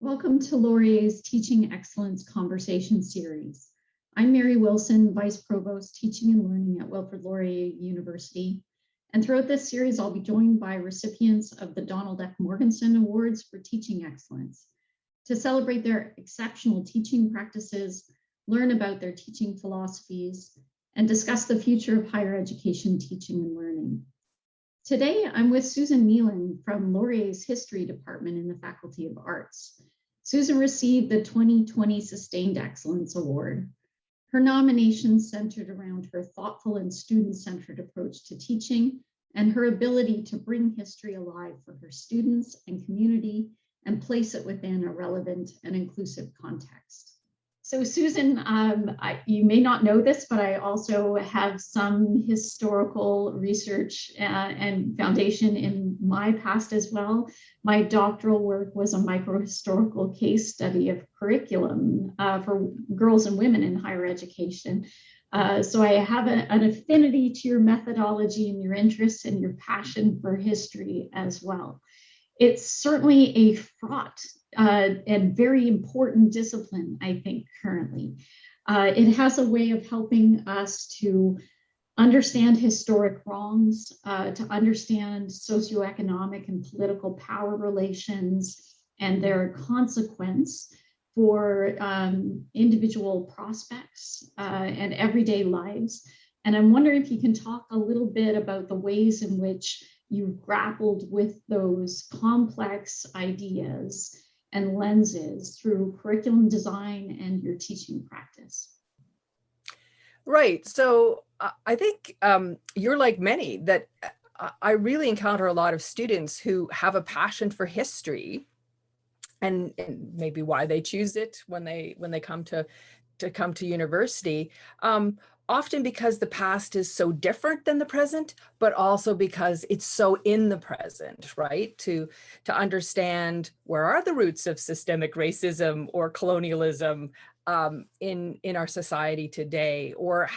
Welcome to Laurier's Teaching Excellence Conversation Series. I'm Mary Wilson, Vice Provost, Teaching and Learning at Wilfrid Laurier University. And throughout this series, I'll be joined by recipients of the Donald F. Morgenson Awards for Teaching Excellence to celebrate their exceptional teaching practices, learn about their teaching philosophies, and discuss the future of higher education teaching and learning. Today, I'm with Susan Nealon from Laurier's History Department in the Faculty of Arts. Susan received the 2020 Sustained Excellence Award. Her nomination centered around her thoughtful and student-centered approach to teaching and her ability to bring history alive for her students and community and place it within a relevant and inclusive context. So Susan, you may not know this, but I also have some historical research and foundation in my past as well. My doctoral work was a microhistorical case study of curriculum for girls and women in higher education. So I have an affinity to your methodology and your interest and your passion for history as well. It's certainly a fraught and very important discipline, I think, currently. It has a way of helping us to understand historic wrongs, to understand socioeconomic and political power relations and their consequence for individual prospects and everyday lives. And I'm wondering if you can talk a little bit about the ways in which you've grappled with those complex ideas and lenses through curriculum design and your teaching practice. Right. So I think you're like many, that I really encounter a lot of students who have a passion for history, and maybe why they choose it when they come to university. Often because the past is so different than the present, but also because it's so in the present, right? To understand where are the roots of systemic racism or colonialism in our society today, or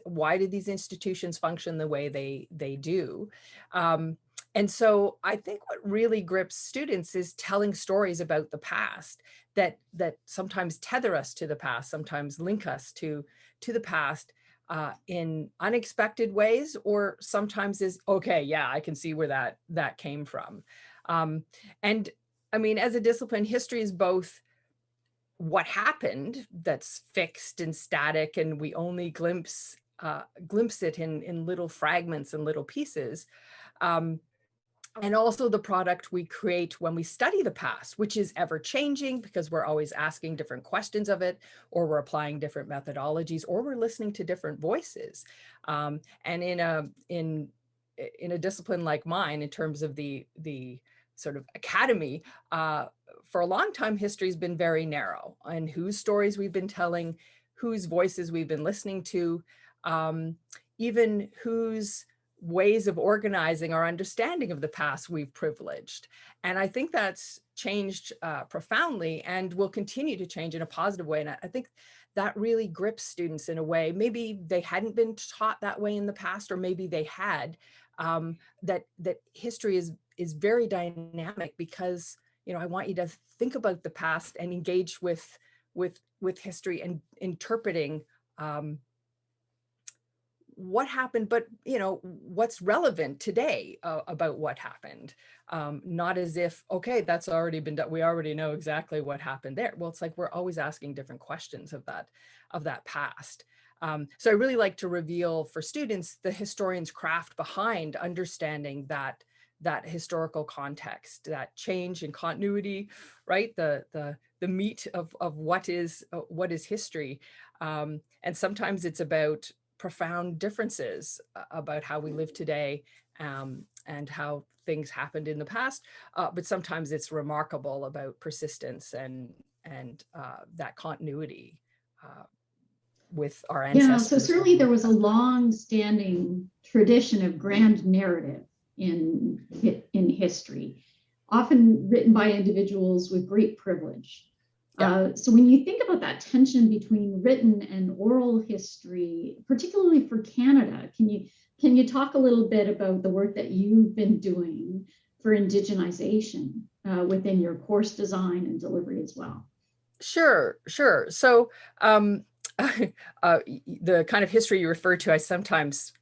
why did these institutions function the way they do? And so I think what really grips students is telling stories about the past that sometimes tether us to the past, sometimes link us to the past in unexpected ways, or sometimes is, okay, yeah, I can see where that came from. And I mean, as a discipline, history is both what happened that's fixed and static, and we only glimpse it in little fragments and little pieces. And also the product we create when we study the past, which is ever changing because we're always asking different questions of it, or we're applying different methodologies, or we're listening to different voices. And in a discipline like mine, in terms of the sort of academy, for a long time, history has been very narrow, and whose stories we've been telling, whose voices we've been listening to, even whose ways of organizing our understanding of the past we've privileged. And I think that's changed profoundly and will continue to change in a positive way. And I think that really grips students in a way. Maybe they hadn't been taught that way in the past, or maybe they had, that history is very dynamic, because, you know, I want you to think about the past and engage with history and interpreting what happened, but, you know, what's relevant today about what happened. Not as if, okay, that's already been done, we already know exactly what happened there. Well, it's like we're always asking different questions of that past. So I really like to reveal for students the historian's craft behind understanding that historical context, that change and continuity, right? The meat of what is history. And sometimes it's about profound differences about how we live today, and how things happened in the past. But sometimes it's remarkable about persistence and that continuity with our ancestors. Yeah, so certainly there was a long-standing tradition of grand narrative in history, often written by individuals with great privilege. Yeah. So when you think about that tension between written and oral history, particularly for Canada, can you talk a little bit about the work that you've been doing for indigenization within your course design and delivery as well. Sure, sure. So the kind of history you refer to, I sometimes,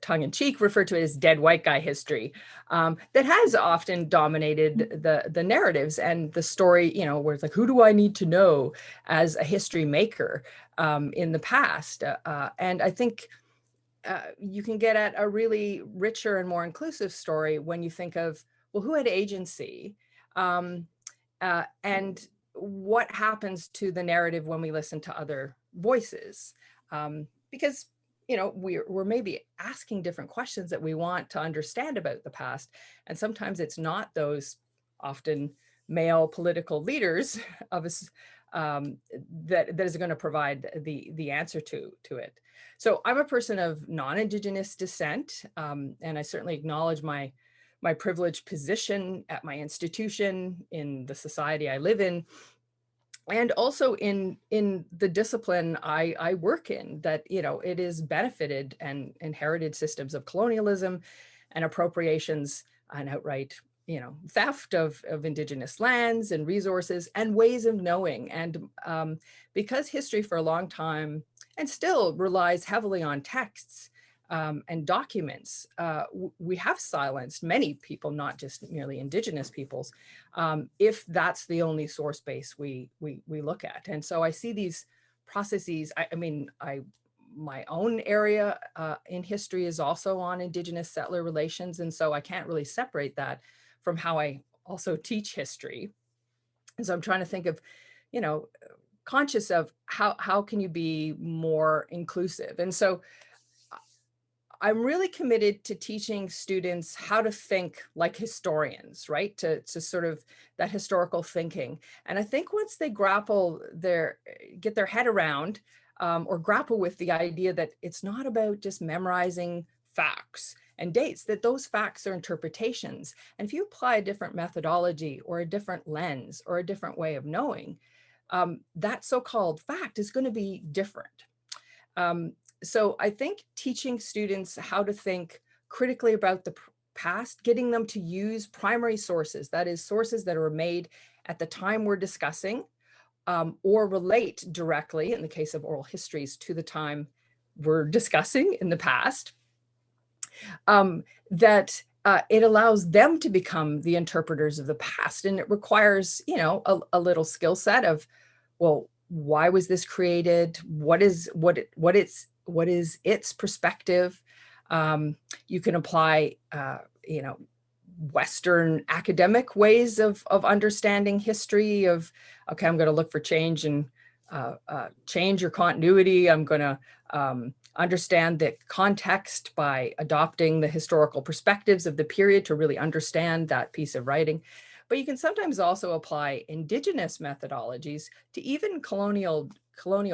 tongue in cheek, refer to it as dead white guy history, that has often dominated the narratives and the story, where it's like, who do I need to know as a history maker in the past? And I think you can get at a really richer and more inclusive story when you think of, well, who had agency? And what happens to the narrative when we listen to other voices? Because we're maybe asking different questions that we want to understand about the past, and sometimes it's not those often male political leaders of us that is going to provide the answer to it. So I'm a person of non-Indigenous descent, and I certainly acknowledge my privileged position at my institution, in the society I live in, and also in the discipline I work in, that it is benefited and inherited systems of colonialism and appropriations and outright theft of Indigenous lands and resources and ways of knowing. And because history for a long time and still relies heavily on texts and documents, we have silenced many people, not just merely Indigenous peoples, if that's the only source base we look at. And so I see these processes. My own area in history is also on Indigenous settler relations, and so I can't really separate that from how I also teach history. And so I'm trying to think of, conscious of how can you be more inclusive. And so I'm really committed to teaching students how to think like historians, right? To sort of that historical thinking. And I think once they get their head around or grapple with the idea that it's not about just memorizing facts and dates, that those facts are interpretations. And if you apply a different methodology or a different lens or a different way of knowing, that so-called fact is going to be different. So I think teaching students how to think critically about the past, getting them to use primary sources, that is, sources that are made at the time we're discussing, or relate directly, in the case of oral histories, to the time we're discussing in the past, that it allows them to become the interpreters of the past. And it requires, a little skill set of, well, why was this created? What is its perspective? You can apply, Western academic ways of understanding history of, okay, I'm going to look for change and change or continuity. I'm going to understand the context by adopting the historical perspectives of the period to really understand that piece of writing. But you can sometimes also apply Indigenous methodologies to even colonial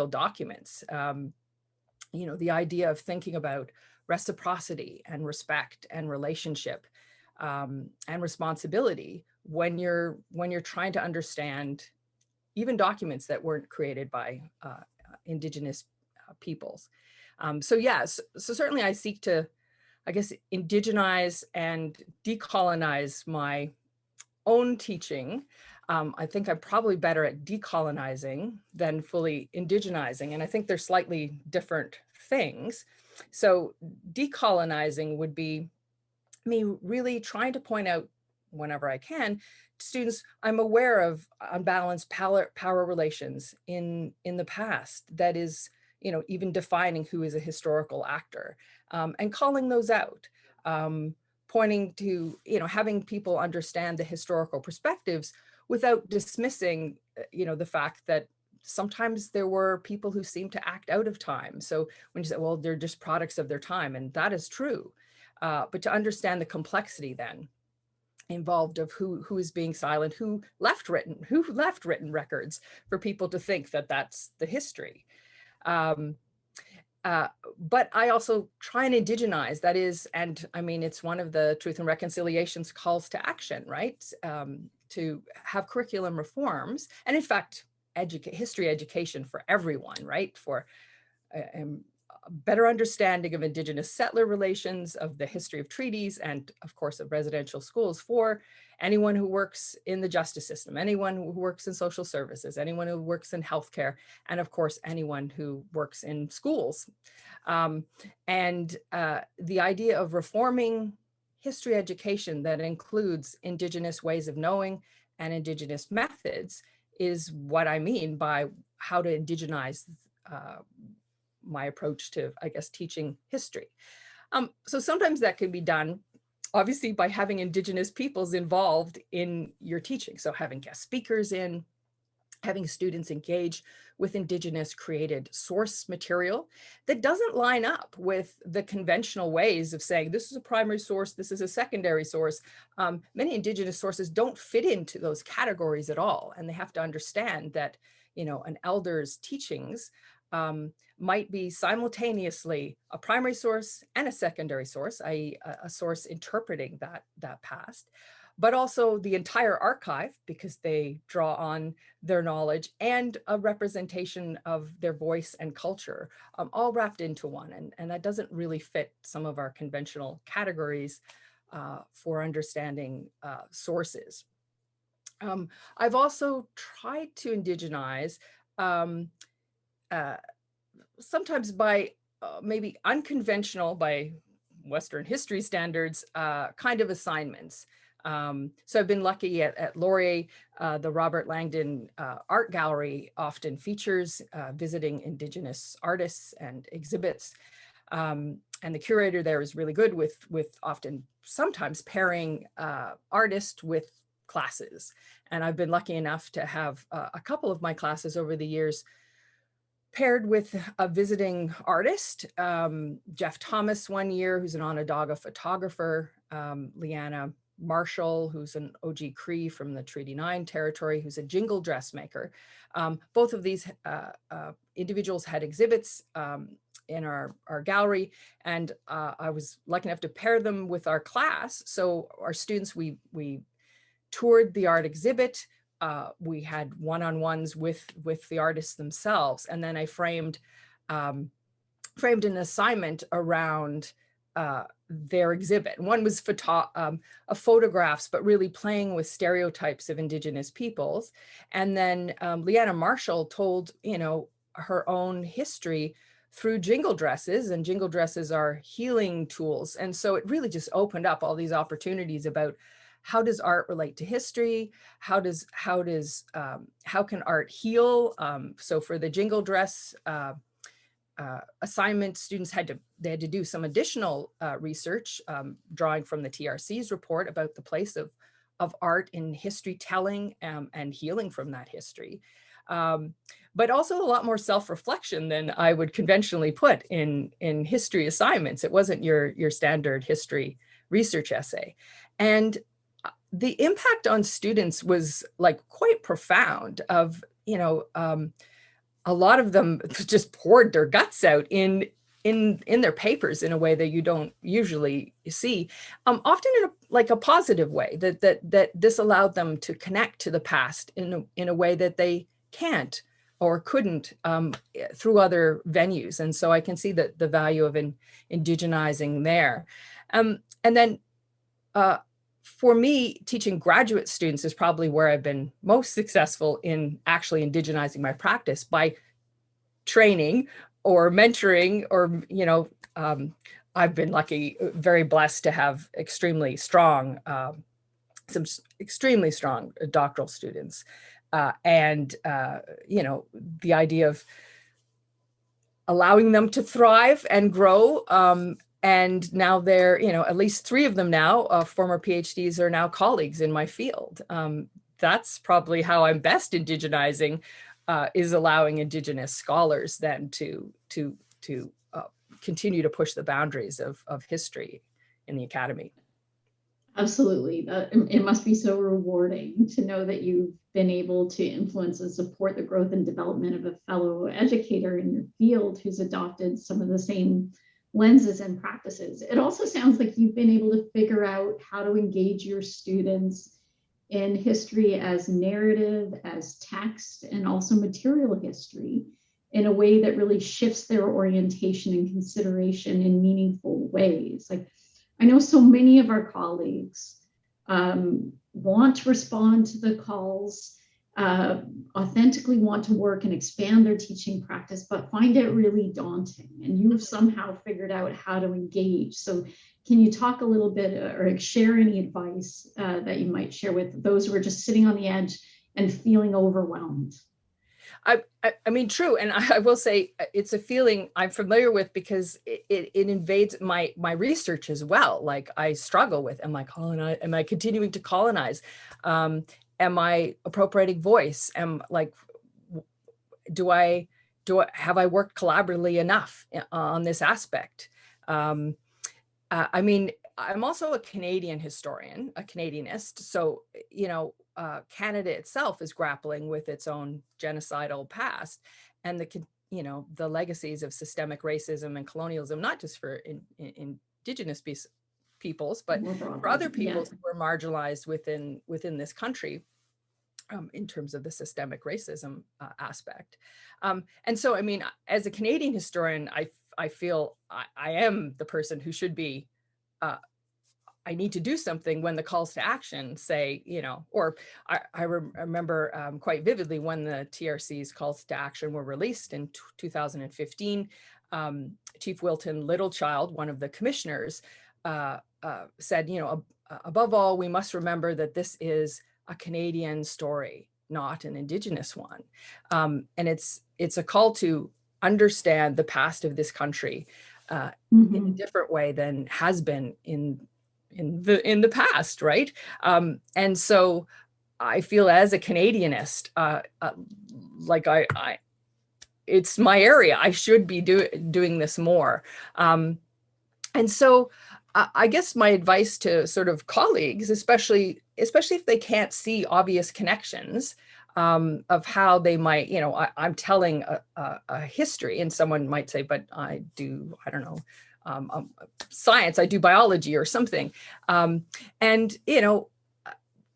documents. The idea of thinking about reciprocity and respect and relationship and responsibility when you're trying to understand even documents that weren't created by Indigenous peoples. So yes, so certainly I seek to, I guess, indigenize and decolonize my own teaching. I think I'm probably better at decolonizing than fully indigenizing. And I think they're slightly different things. So decolonizing would be me really trying to point out, whenever I can, to students, I'm aware of unbalanced power relations in the past. That is, even defining who is a historical actor, and calling those out. Pointing to, having people understand the historical perspectives without dismissing, the fact that sometimes there were people who seemed to act out of time. So when you say, well, they're just products of their time, and that is true. But to understand the complexity then involved of who is being silent, who left written records for people to think that that's the history. But I also try and indigenize, that is, and I mean, it's one of the Truth and Reconciliation's calls to action, right? To have curriculum reforms, and in fact, history education for everyone, right? For better understanding of Indigenous settler relations, of the history of treaties, and of course of residential schools for anyone who works in the justice system, anyone who works in social services, anyone who works in healthcare, and of course anyone who works in schools. And the idea of reforming history education that includes Indigenous ways of knowing and Indigenous methods is what I mean by how to indigenize my approach to, I guess, teaching history. So sometimes that can be done, obviously, by having Indigenous peoples involved in your teaching. So having guest speakers in, having students engage with Indigenous created source material that doesn't line up with the conventional ways of saying, this is a primary source, this is a secondary source. Many Indigenous sources don't fit into those categories at all. And they have to understand that, you know, an elder's teachings might be simultaneously a primary source and a secondary source, i.e. a source interpreting that past, but also the entire archive because they draw on their knowledge and a representation of their voice and culture, all wrapped into one. And that doesn't really fit some of our conventional categories for understanding sources. I've also tried to indigenize sometimes by maybe unconventional, by Western history standards, kind of assignments. So I've been lucky at Laurier. The Robert Langdon Art Gallery often features visiting Indigenous artists and exhibits. And the curator there is really good with often sometimes pairing artists with classes. And I've been lucky enough to have a couple of my classes over the years paired with a visiting artist, Jeff Thomas one year, who's an Onondaga photographer, Leanna Marshall, who's an OG Cree from the Treaty 9 territory, who's a jingle dressmaker. Both of these individuals had exhibits in our gallery, and I was lucky enough to pair them with our class. So our students, we toured the art exhibit. We had one-on-ones with the artists themselves, and then I framed an assignment around their exhibit. One was photographs, but really playing with stereotypes of Indigenous peoples. And then Leanna Marshall told, you know, her own history through jingle dresses, and jingle dresses are healing tools. And so it really just opened up all these opportunities about how does art relate to history? How can art heal? So for the jingle dress assignment, students had to do some additional research, drawing from the TRC's report about the place of art in history telling and healing from that history. But also a lot more self-reflection than I would conventionally put in history assignments. It wasn't your standard history research essay. And the impact on students was like quite profound. Of, you know, a lot of them just poured their guts out in their papers in a way that you don't usually see, often in a positive way, that this allowed them to connect to the past in a way that they can't or couldn't through other venues. And so I can see the value of indigenizing there. And then for me, teaching graduate students is probably where I've been most successful in actually indigenizing my practice, by training or mentoring, or, you know, I've been lucky, very blessed to have extremely strong, some extremely strong doctoral students. And, you know, the idea of allowing them to thrive and grow. And now they're, you know, at least 3 of them now, former PhDs, are now colleagues in my field. That's probably how I'm best indigenizing, is allowing Indigenous scholars then to continue to push the boundaries of history in the academy. Absolutely. It must be so rewarding to know that you've been able to influence and support the growth and development of a fellow educator in your field who's adopted some of the same lenses and practices. It also sounds like you've been able to figure out how to engage your students in history as narrative, as text, and also material history. in a way that really shifts their orientation and consideration in meaningful ways. Like, I know so many of our colleagues want to respond to the calls, authentically want to work and expand their teaching practice, but find it really daunting. And you've somehow figured out how to engage. So can you talk a little bit or share any advice that you might share with those who are just sitting on the edge and feeling overwhelmed? I mean, true. And I will say it's a feeling I'm familiar with because it invades my research as well. Like I struggle with, am I continuing to colonize? Am I appropriating voice? Have I worked collaboratively enough on this aspect? I mean, I'm also a Canadian historian, a Canadianist. So, Canada itself is grappling with its own genocidal past and the legacies of systemic racism and colonialism, not just for Indigenous peoples, but for other peoples who were marginalized within this country in terms of the systemic racism aspect. And so, I mean, as a Canadian historian, I feel I am the person who should be I need to do something when the calls to action say, or I remember quite vividly when the TRC's calls to action were released in 2015, Chief Wilton Littlechild, one of the commissioners, said, above all, we must remember that this is a Canadian story, not an Indigenous one. And it's a call to understand the past of this country in a different way than has been in the past, right? And so I feel as a Canadianist, like it's my area. I should be doing this more. And so I guess my advice to sort of colleagues, especially if they can't see obvious connections of how they might, I'm telling a history, and someone might say, but I don't know, science, I do biology or something. And,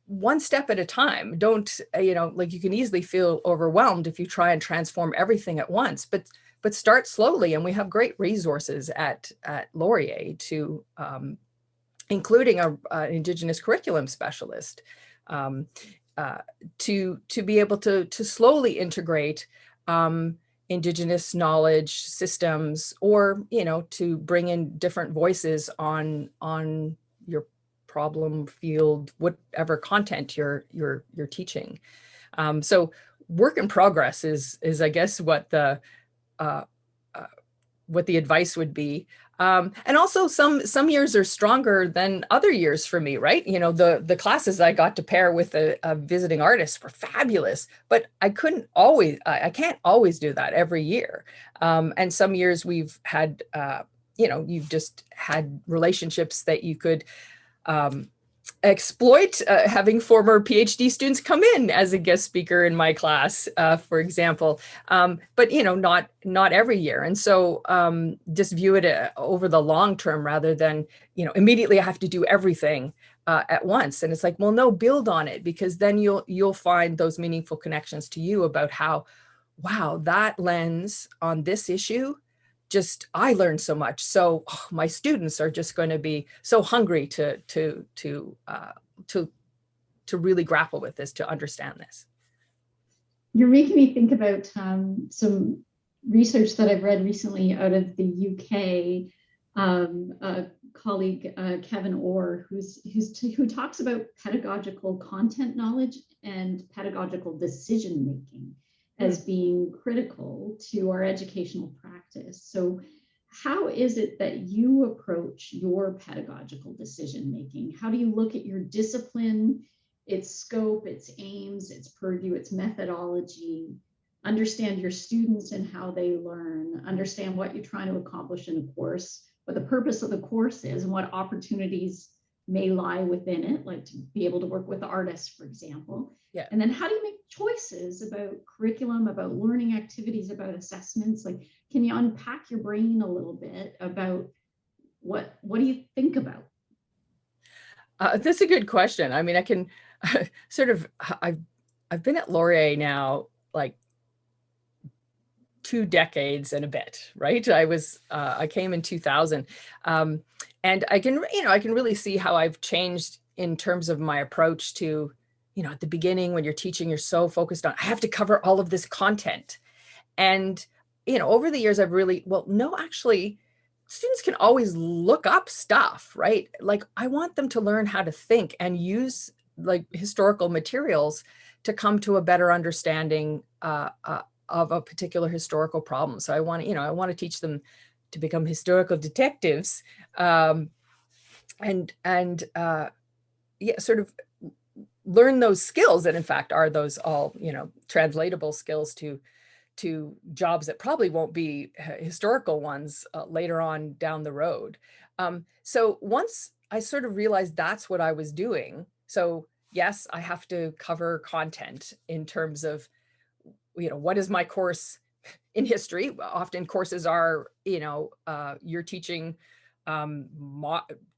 one step at a time. Don't, like you can easily feel overwhelmed if you try and transform everything at once, but start slowly. And we have great resources at Laurier to, including an Indigenous curriculum specialist, to be able to slowly integrate Indigenous knowledge systems, or to bring in different voices on your problem field, whatever content you're teaching. So work in progress is I guess what the advice would be. And also some years are stronger than other years for me, right? The classes I got to pair with a visiting artist were fabulous, but I can't always do that every year. And some years we've had, you've just had relationships that you could exploit, having former PhD students come in as a guest speaker in my class, for example, but not every year. And so just view it over the long term rather than immediately I have to do everything at once. And it's like, well, no, build on it, because then you'll find those meaningful connections to you about how, wow, that lens on this issue, I learned so much. So my students are just going to be so hungry to really grapple with this, to understand this. You're making me think about some research that I've read recently out of the UK. A colleague, Kevin Orr, who talks about pedagogical content knowledge and pedagogical decision making as being critical to our educational practice. So how is it that you approach your pedagogical decision making? How do you look at your discipline, its scope, its aims, its purview, its methodology, understand your students and how they learn, understand what you're trying to accomplish in a course, what the purpose of the course is, and what opportunities may lie within it, like to be able to work with artists, for example. Yeah. And then how do you make choices about curriculum, about learning activities, about assessments? Like, can you unpack your brain a little bit about what do you think about? That's a good question. I mean, I can sort of, I've been at Laurier now, like 2 decades and a bit, right? I came in 2000. And I can, I can really see how I've changed in terms of my approach to, at the beginning when you're teaching, you're so focused on, I have to cover all of this content. And, over the years, I've really, well, no, actually, students can always look up stuff, right? Like, I want them to learn how to think and use like historical materials to come to a better understanding of a particular historical problem. So I want to teach them to become historical detectives, and yeah, sort of learn those skills that in fact are those all, translatable skills to jobs that probably won't be historical ones later on down the road. So once I sort of realized that's what I was doing, so yes, I have to cover content in terms of, what is my course in history? Often courses are, you're teaching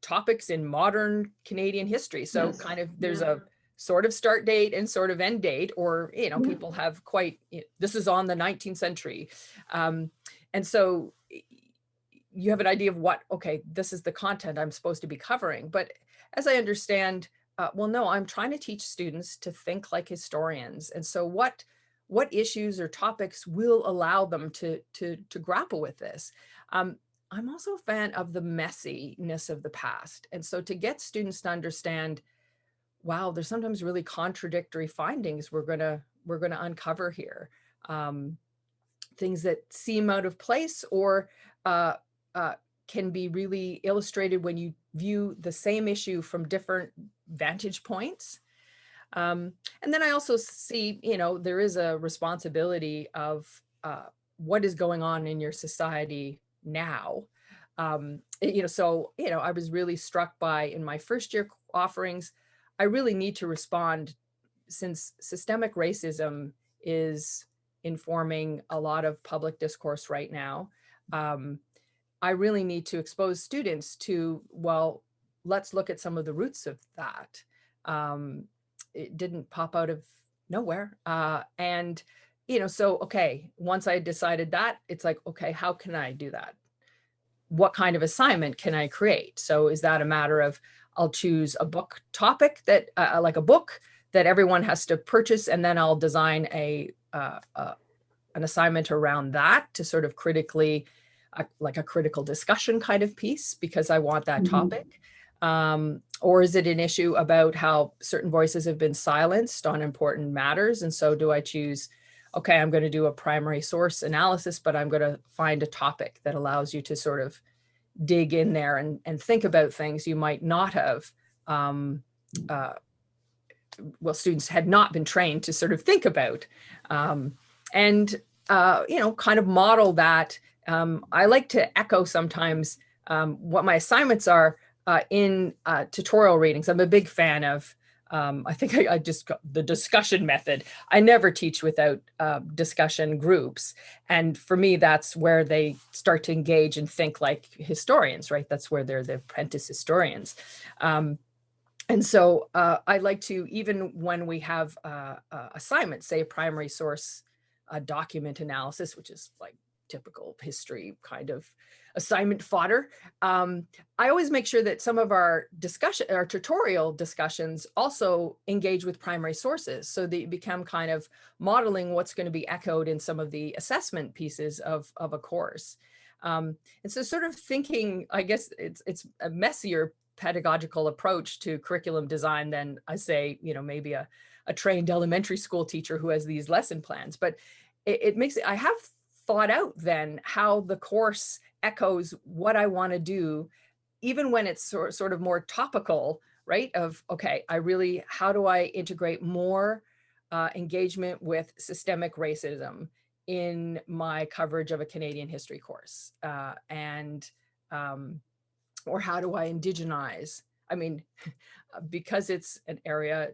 topics in modern Canadian history. So Yes. kind of there's a sort of start date and sort of end date, or, people have quite, this is on the 19th century. And so you have an idea of what, okay, this is the content I'm supposed to be covering. But as I understand, well, no, I'm trying to teach students to think like historians. And so what issues or topics will allow them to grapple with this? I'm also a fan of the messiness of the past. And so to get students to understand, wow, there's sometimes really contradictory findings we're gonna uncover here. Things that seem out of place or uh, can be really illustrated when you view the same issue from different vantage points. And then I also see, there is a responsibility of what is going on in your society now. So, I was really struck by in my first year offerings, I really need to respond since systemic racism is informing a lot of public discourse right now. I really need to expose students to, well, let's look at some of the roots of that. It didn't pop out of nowhere. And, so, okay, once I decided that, it's like, okay, how can I do that? What kind of assignment can I create? So is that a matter of, I'll choose a book topic that, like a book that everyone has to purchase, and then I'll design an assignment around that to sort of critically, like a critical discussion kind of piece, because I want that topic. Or is it an issue about how certain voices have been silenced on important matters? And so do I choose, okay, I'm going to do a primary source analysis, but I'm going to find a topic that allows you to sort of dig in there and think about things you might not have, students had not been trained to sort of think about, and kind of model that. I like to echo sometimes what my assignments are in tutorial readings. I'm a big fan of, I think I just got the discussion method. I never teach without discussion groups. And for me, that's where they start to engage and think like historians, right? That's where they're the apprentice historians. And so I like to, even when we have assignments, say a primary source document analysis, which is like typical history kind of assignment fodder. I always make sure that some of our tutorial discussions also engage with primary sources, so that you become kind of modeling what's going to be echoed in some of the assessment pieces of a course. And so sort of thinking, I guess it's a messier pedagogical approach to curriculum design than, I say, maybe a trained elementary school teacher who has these lesson plans. But it makes it, I have thought out then how the course echoes what I want to do, even when it's sort of more topical, right? Of, okay, how do I integrate more engagement with systemic racism in my coverage of a Canadian history course? Or how do I indigenize? I mean, because it's an area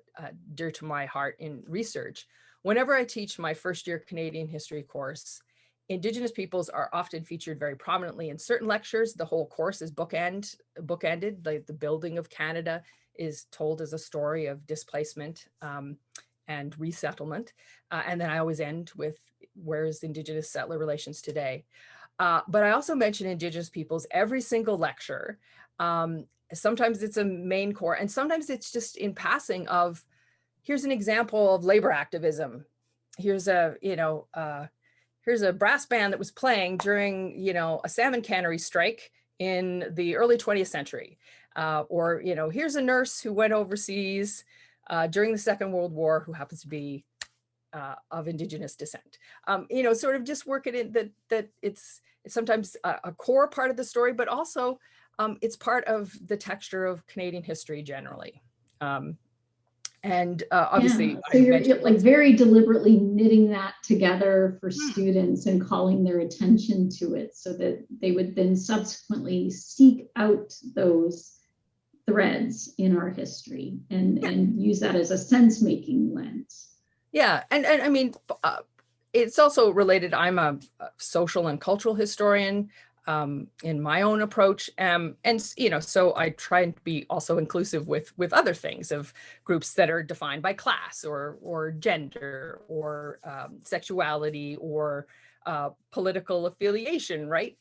dear to my heart in research, whenever I teach my first year Canadian history course, Indigenous peoples are often featured very prominently in certain lectures. The whole course is bookended. Like the building of Canada is told as a story of displacement and resettlement. And then I always end with where's Indigenous settler relations today? But I also mention Indigenous peoples every single lecture. Sometimes it's a main core, and sometimes it's just in passing of, here's an example of labor activism. Here's a, here's a brass band that was playing during, a salmon cannery strike in the early 20th century. Or, here's a nurse who went overseas during the Second World War who happens to be of Indigenous descent. Sort of just work it in that it's sometimes a core part of the story, but also it's part of the texture of Canadian history generally. Obviously, Yeah, I so you're mentioned like very deliberately knitting that together for students and calling their attention to it so that they would then subsequently seek out those threads in our history and use that as a sense-making lens. Yeah, and I mean, it's also related. I'm a social and cultural historian in my own approach, and so I try and be also inclusive with other things of groups that are defined by class or gender or sexuality or political affiliation, right?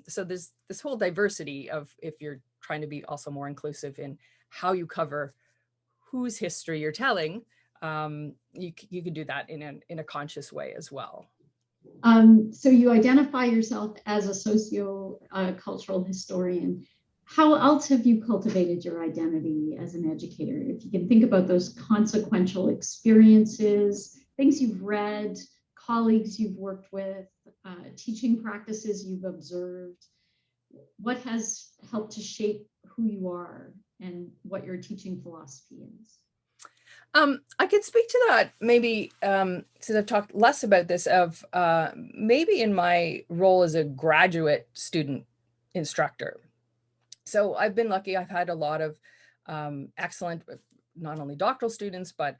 So there's this whole diversity of, if you're trying to be also more inclusive in how you cover whose history you're telling. You can do that in a conscious way as well. So you identify yourself as a socio-cultural historian. How else have you cultivated your identity as an educator? If you can think about those consequential experiences, things you've read, colleagues you've worked with, teaching practices you've observed, what has helped to shape who you are and what your teaching philosophy is? I could speak to that maybe, since I've talked less about this, of maybe in my role as a graduate student instructor. So I've been lucky. I've had a lot of excellent, not only doctoral students, but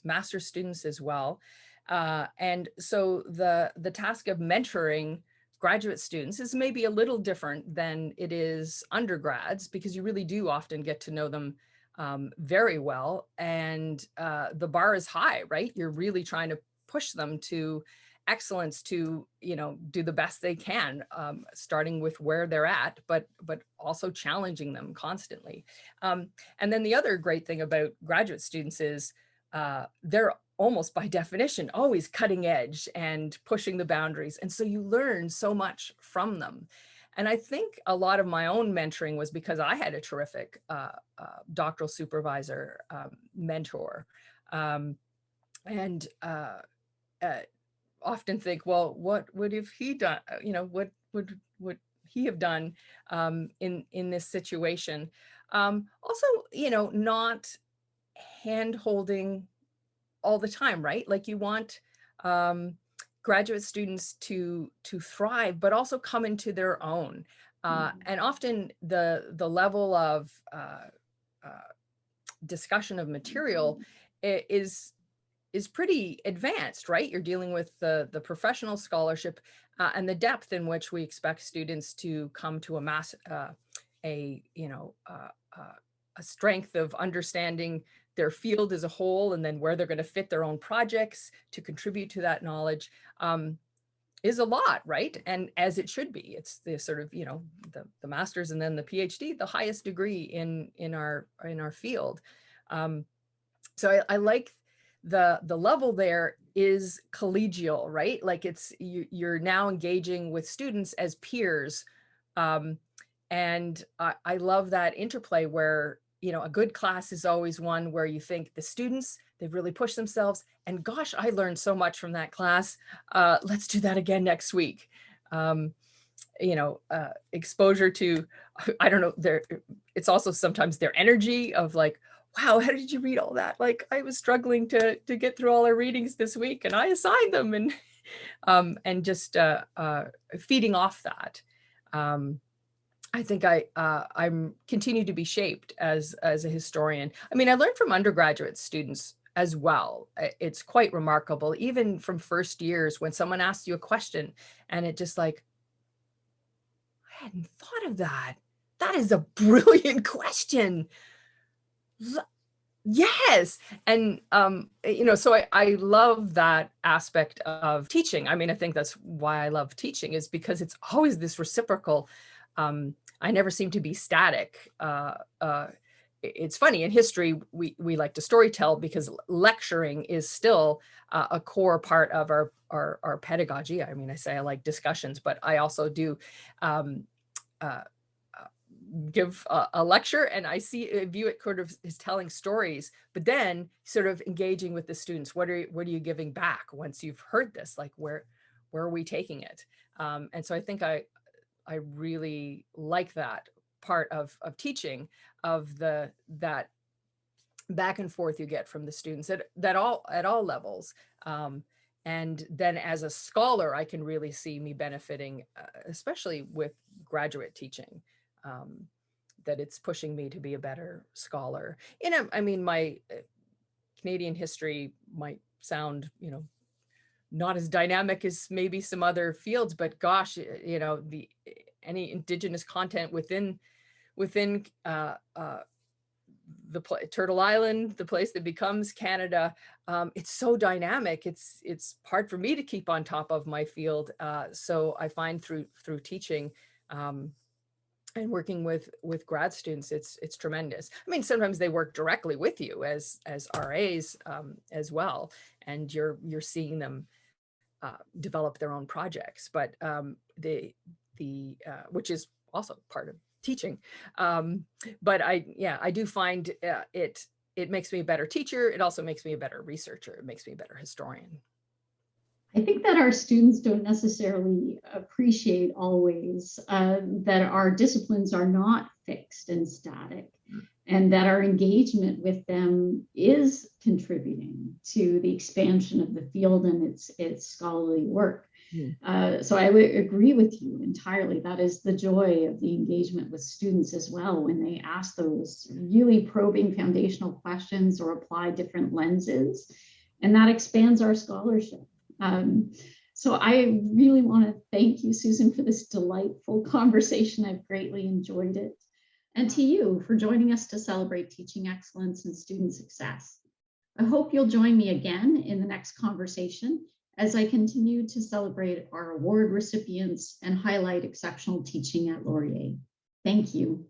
master's students as well. And so the task of mentoring graduate students is maybe a little different than it is undergrads, because you really do often get to know them very well. And the bar is high, right? You're really trying to push them to excellence, to, do the best they can, starting with where they're at, but also challenging them constantly. And then the other great thing about graduate students is they're almost by definition always cutting edge and pushing the boundaries. And so you learn so much from them. And I think a lot of my own mentoring was because I had a terrific doctoral supervisor, mentor, and often think, well, what would have he done? What would he have done in this situation? Also, not hand holding all the time, right? Like you want graduate students to thrive, but also come into their own. And often the level of discussion of material is pretty advanced, right? You're dealing with the professional scholarship and the depth in which we expect students to come to a strength of understanding their field as a whole, and then where they're going to fit their own projects to contribute to that knowledge, is a lot, right? And as it should be. It's the sort of, the master's and then the PhD, the highest degree in our field. So I like the level there is collegial, right? Like you're now engaging with students as peers. And I love that interplay where, a good class is always one where you think the students, they've really pushed themselves, and gosh, I learned so much from that class. Let's do that again next week. Exposure to, I don't know, it's also sometimes their energy of like, wow, how did you read all that? Like I was struggling to get through all our readings this week and I assigned them, and just feeding off that. I think I'm continue to be shaped as a historian. I mean, I learned from undergraduate students as well. It's quite remarkable, even from first years, when someone asks you a question and it just like, I hadn't thought of that. That is a brilliant question. Yes. And, so I love that aspect of teaching. I mean, I think that's why I love teaching, is because it's always this reciprocal. I never seem to be static. It's funny, in history, we like to storytell because lecturing is still a core part of our pedagogy. I mean, I say I like discussions, but I also do um, uh, give a lecture, and I view it sort of as telling stories, but then sort of engaging with the students. What are you giving back once you've heard this? Like, where are we taking it? And so I think I really like that part of teaching, of that back and forth you get from the students at all levels. And then as a scholar, I can really see me benefiting, especially with graduate teaching, um, that it's pushing me to be a better scholar. I mean, my Canadian history might sound, not as dynamic as maybe some other fields, but gosh, any Indigenous content within Turtle Island, the place that becomes Canada, it's so dynamic. It's hard for me to keep on top of my field. So I find through teaching and working with grad students, it's tremendous. I mean, sometimes they work directly with you as RAs as well, and you're seeing them develop their own projects. But the which is also part of teaching. But I do find it makes me a better teacher. It also makes me a better researcher. It makes me a better historian. I think that our students don't necessarily appreciate always that our disciplines are not fixed and static, and that our engagement with them is contributing to the expansion of the field and its scholarly work. So I would agree with you entirely. That is the joy of the engagement with students as well, when they ask those really probing foundational questions or apply different lenses, and that expands our scholarship. So I really want to thank you, Susan, for this delightful conversation. I've greatly enjoyed it. And to you for joining us to celebrate teaching excellence and student success. I hope you'll join me again in the next conversation as I continue to celebrate our award recipients and highlight exceptional teaching at Laurier. Thank you.